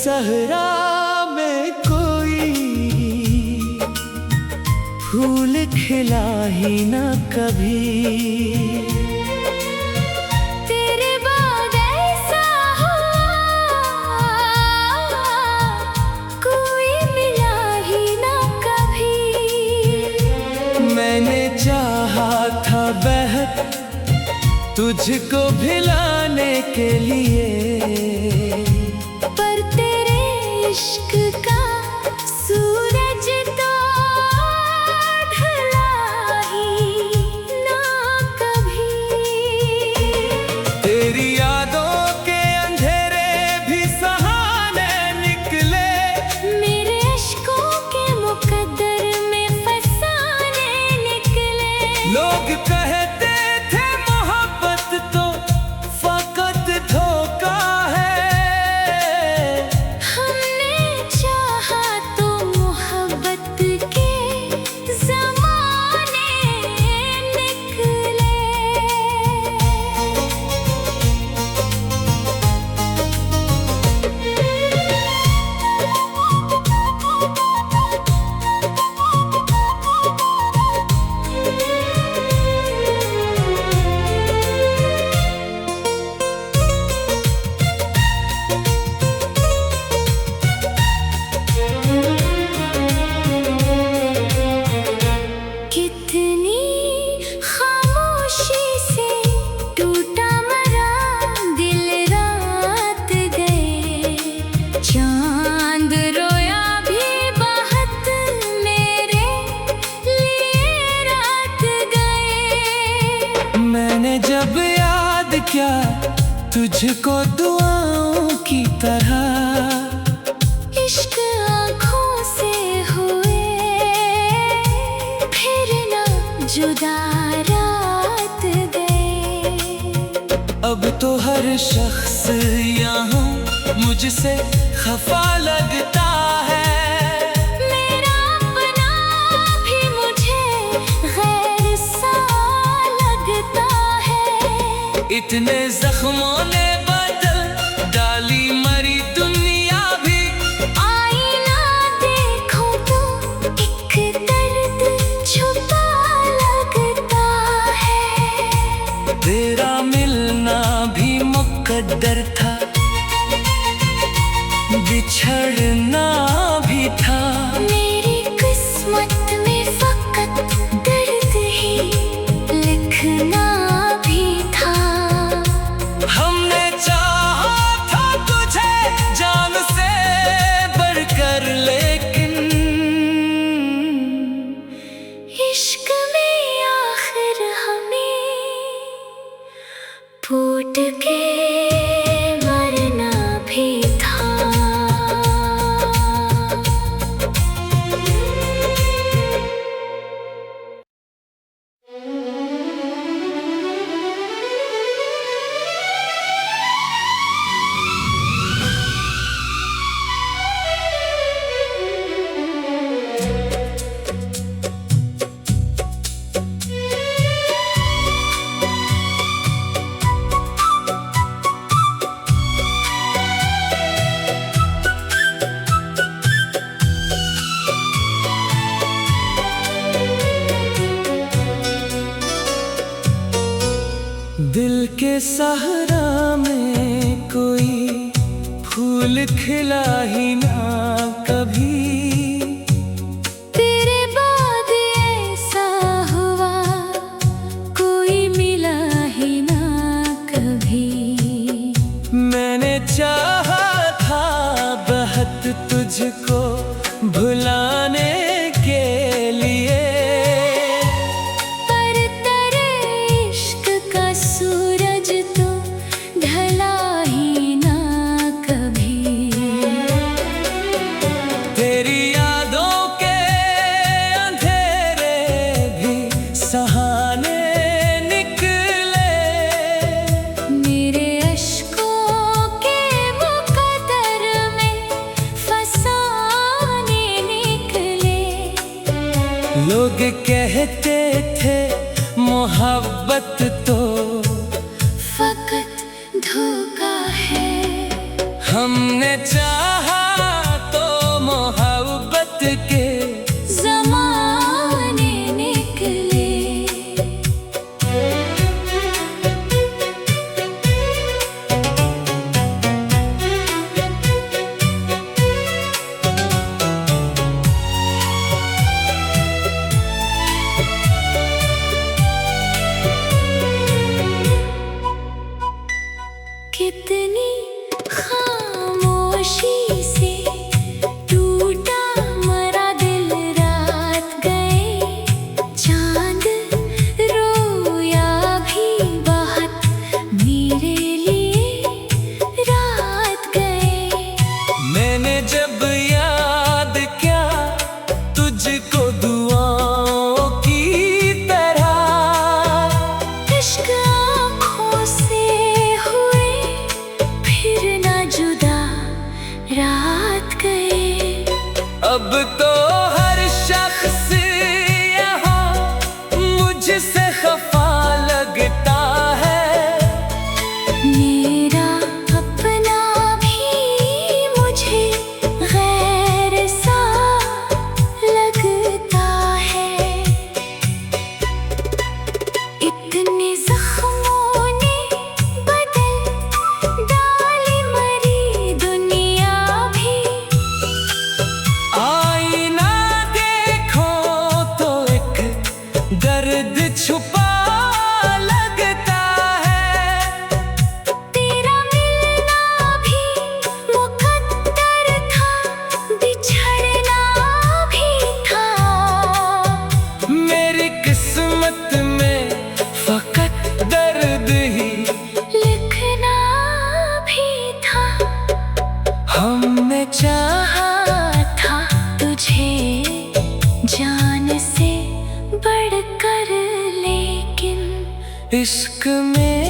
सहरा में कोई फूल खिला ही ना कभी। तेरे बाद ऐसा हुआ कोई मिला ही ना कभी। मैंने चाहा था बहक तुझको भिलाने के लिए, पर तेरे इश्क का सूरज तो ढला ही ना कभी। तेरी यादों के अंधेरे भी सहाने निकले, मेरे अश्कों के मुकद्दर में फसाने निकले। लोग कहते थे मोहब्बत तो फकत धोखा है। हमने चाहा तो मोहब्बत के ज़माने निकले। कितनी खामोशी से टूटा मरा दिल रात गए, चांद रोया भी बहुत मेरे लिए रात गए। मैंने जब याद किया तुझको दुआओं की तरह, इश्क आँखों से हुए फिर ना जुदा रात गए। अब तो हर शख्स यहाँ मुझसे खफा लगता है। मेरा अपना भी मुझे गैर सा लगता है। इतने जख्मों ने बदल डाली मरी दुनिया भी, आईना देखो तो एक दर्द छुपा लगता है। तेरा मिलना भी मुकद्दर था, बिछड़ना भी था। मेरी किस्मत में फकत दर्द ही लिखना भी था। हमने चाहा था तुझे जान से बढ़कर, लेकिन इश्क में आखिर हमें फूट के मरना भी था। दिल के सहरा में कोई फूल खिला ही ना कभी। तेरे बाद ऐसा हुआ कोई मिला ही ना कभी। मैंने चाहा था बहुत तुझको भुलाने के लिए, पर तेरे इश्क का सूरज तो ढला ही ना कभी। तेरी यादों के अंधेरे भी सहाने निकले, मेरे अश्कों के मुकद्दर में फसाने निकले। लोग कहते थे मोहब्बत तो फकत धोखा है। हमने चाहा इश्क में